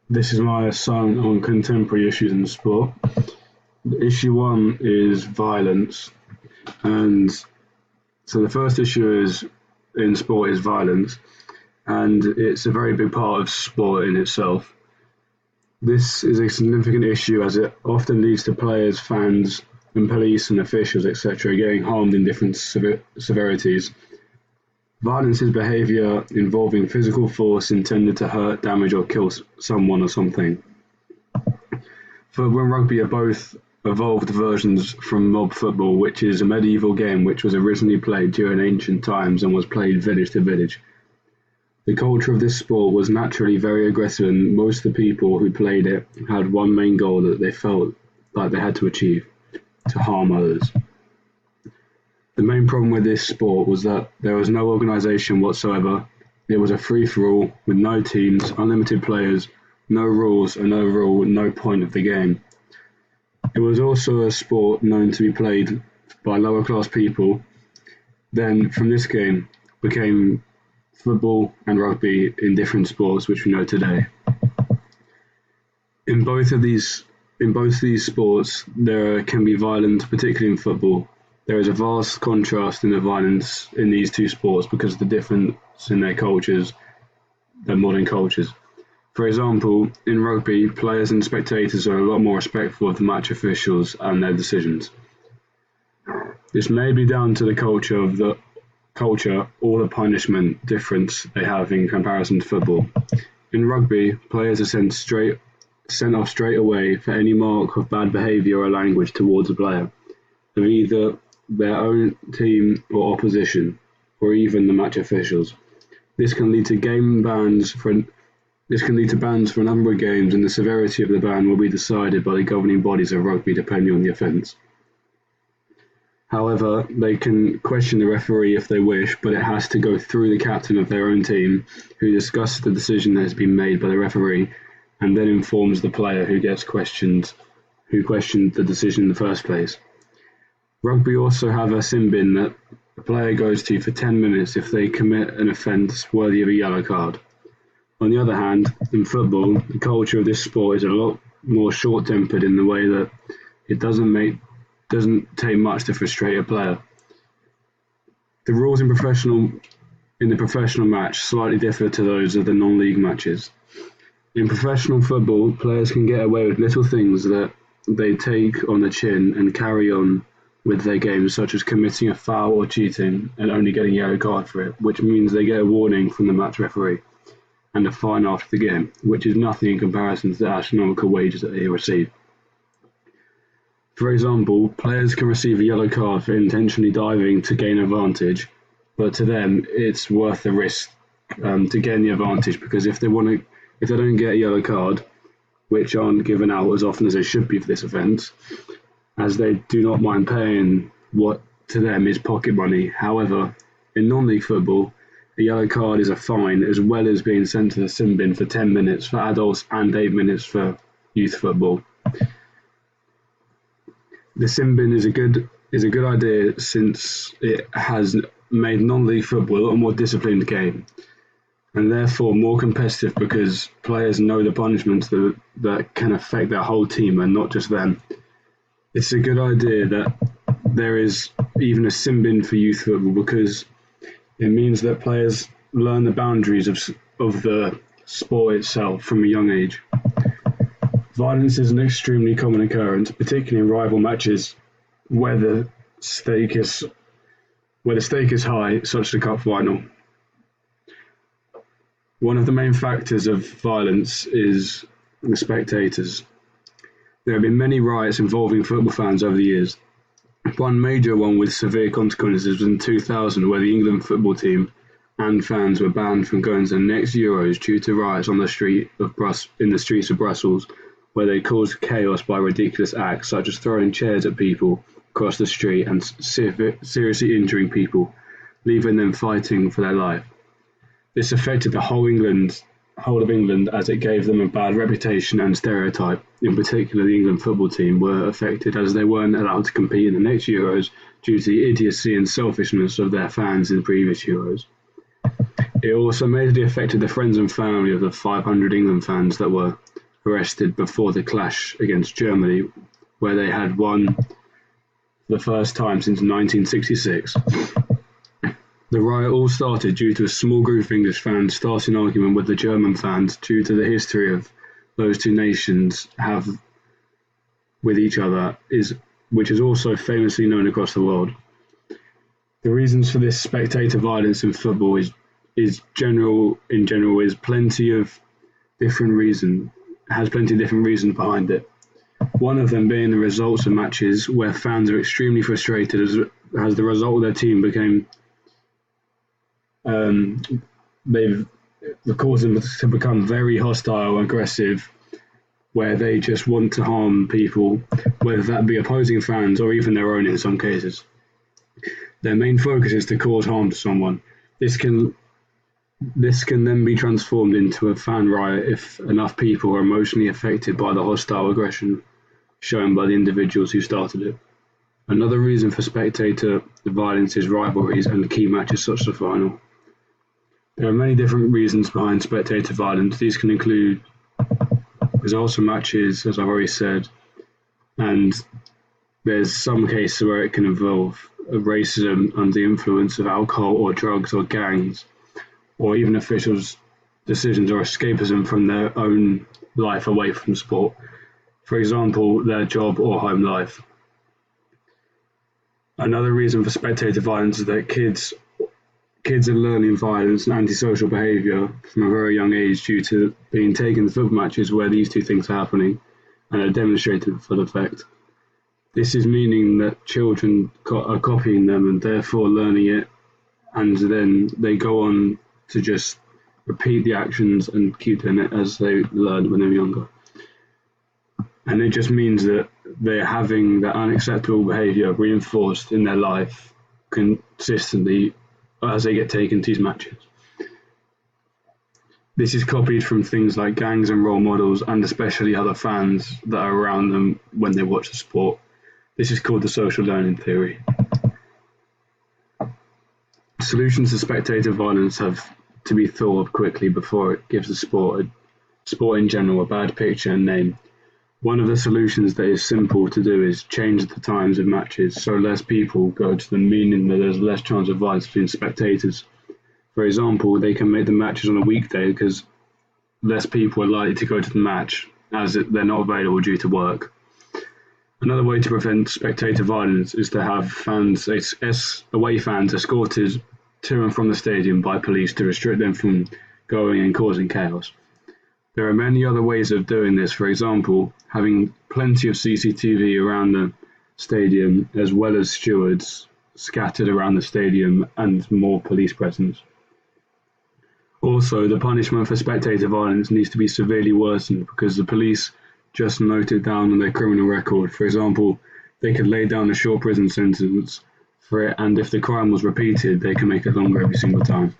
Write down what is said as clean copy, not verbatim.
This is my assignment on contemporary issues in sport. Issue one is violence, and so the first issue is in sport is violence, and it's a very big part of sport in itself. This is a significant issue as it often leads to players, fans, and police and officials, etc., getting harmed in different severities. Violence is behaviour involving physical force intended to hurt, damage, or kill someone or something. Football and rugby are both evolved versions from mob football, which is a medieval game which was originally played during ancient times and was played village to village. The culture of this sport was naturally very aggressive, and most of the people who played it had one main goal that they felt like they had to achieve: to harm others. The main problem with this sport was that there was no organisation whatsoever. It was a free-for-all with no teams, unlimited players, no rules, and overall no point of the game. It was also a sport known to be played by lower-class people. Then, from this game, became football and rugby in different sports which we know today. In both these sports, there can be violence, particularly in football. There is a vast contrast in the violence in these two sports because of the difference in their cultures, their modern cultures. For example, in rugby, players and spectators are a lot more respectful of the match officials and their decisions. This may be down to the culture or the punishment difference they have in comparison to football. In rugby, players are sent off straight away for any mark of bad behaviour or language towards a player, of either their own team or opposition, or even the match officials. This can lead to bans for a number of games, and the severity of the ban will be decided by the governing bodies of rugby depending on the offence. However, they can question the referee if they wish, but it has to go through the captain of their own team, who discusses the decision that has been made by the referee, and then informs the player who questioned the decision in the first place. Rugby also have a sin bin that a player goes to for 10 minutes if they commit an offence worthy of a yellow card. On the other hand, in football, the culture of this sport is a lot more short-tempered in the way that it doesn't take much to frustrate a player. The rules in the professional match slightly differ to those of the non-league matches. In professional football, players can get away with little things that they take on the chin and carry on with their games, such as committing a foul or cheating and only getting a yellow card for it, which means they get a warning from the match referee and a fine after the game, which is nothing in comparison to the astronomical wages that they receive. For example, players can receive a yellow card for intentionally diving to gain advantage, but to them it's worth the risk to gain the advantage, because if they don't get a yellow card, which aren't given out as often as they should be for this offence, as they do not mind paying what to them is pocket money. However, in non-league football, a yellow card is a fine, as well as being sent to the sin bin for 10 minutes for adults and 8 minutes for youth football. The sin bin is a good idea since it has made non-league football a lot more disciplined game, and therefore more competitive because players know the punishments that can affect their whole team and not just them. It's a good idea that there is even a sin bin for youth football because it means that players learn the boundaries of the sport itself from a young age. Violence is an extremely common occurrence, particularly in rival matches where the stake is high, such as the cup final. One of the main factors of violence is the spectators. There have been many riots involving football fans over the years. One major one with severe consequences was in 2000, where the England football team and fans were banned from going to the next Euros due to riots in the streets of Brussels, where they caused chaos by ridiculous acts such as throwing chairs at people across the street and seriously injuring people, leaving them fighting for their life. This affected the whole of England as it gave them a bad reputation and stereotype. In particular, the England football team were affected as they weren't allowed to compete in the next Euros due to the idiocy and selfishness of their fans in the previous Euros. It also majorly affected the friends and family of the 500 England fans that were arrested before the clash against Germany, where they had won for the first time since 1966. The riot all started due to a small group of English fans starting an argument with the German fans due to the history of those two nations have with each other, which is also famously known across the world. The reasons for this spectator violence in football is plenty of different reasons behind it. One of them being the results of matches where fans are extremely frustrated as the result of their team became they've caused them to become very hostile, aggressive, where they just want to harm people, whether that be opposing fans or even their own in some cases. Their main focus is to cause harm to someone. This can then be transformed into a fan riot if enough people are emotionally affected by the hostile aggression shown by the individuals who started it. Another reason for spectator violence is rivalries and key matches such as the final. There are many different reasons behind spectator violence. These can include results of matches, as I've already said, and there's some cases where it can involve racism under the influence of alcohol or drugs or gangs, or even officials' decisions or escapism from their own life away from sport. For example, their job or home life. Another reason for spectator violence is that kids are learning violence and antisocial behaviour from a very young age due to being taken to football matches where these two things are happening and are demonstrated with full effect. This is meaning that children are copying them and therefore learning it, and then they go on to just repeat the actions and keep doing it as they learn when they're younger. And it just means that they're having that unacceptable behaviour reinforced in their life consistently as they get taken to these matches. This is copied from things like gangs and role models, and especially other fans that are around them when they watch the sport. This is called the social learning theory. Solutions to spectator violence have to be thought of quickly before it gives the sport in general a bad picture and name. One of the solutions that is simple to do is change the times of matches so less people go to them, meaning that there's less chance of violence between spectators. For example, they can make the matches on a weekday because less people are likely to go to the match as they're not available due to work. Another way to prevent spectator violence is to have away fans escorted to and from the stadium by police to restrict them from going and causing chaos. There are many other ways of doing this, for example, having plenty of CCTV around the stadium as well as stewards scattered around the stadium and more police presence. Also, the punishment for spectator violence needs to be severely worsened because the police just note it down on their criminal record. For example, they could lay down a short prison sentence for it, and if the crime was repeated, they can make it longer every single time.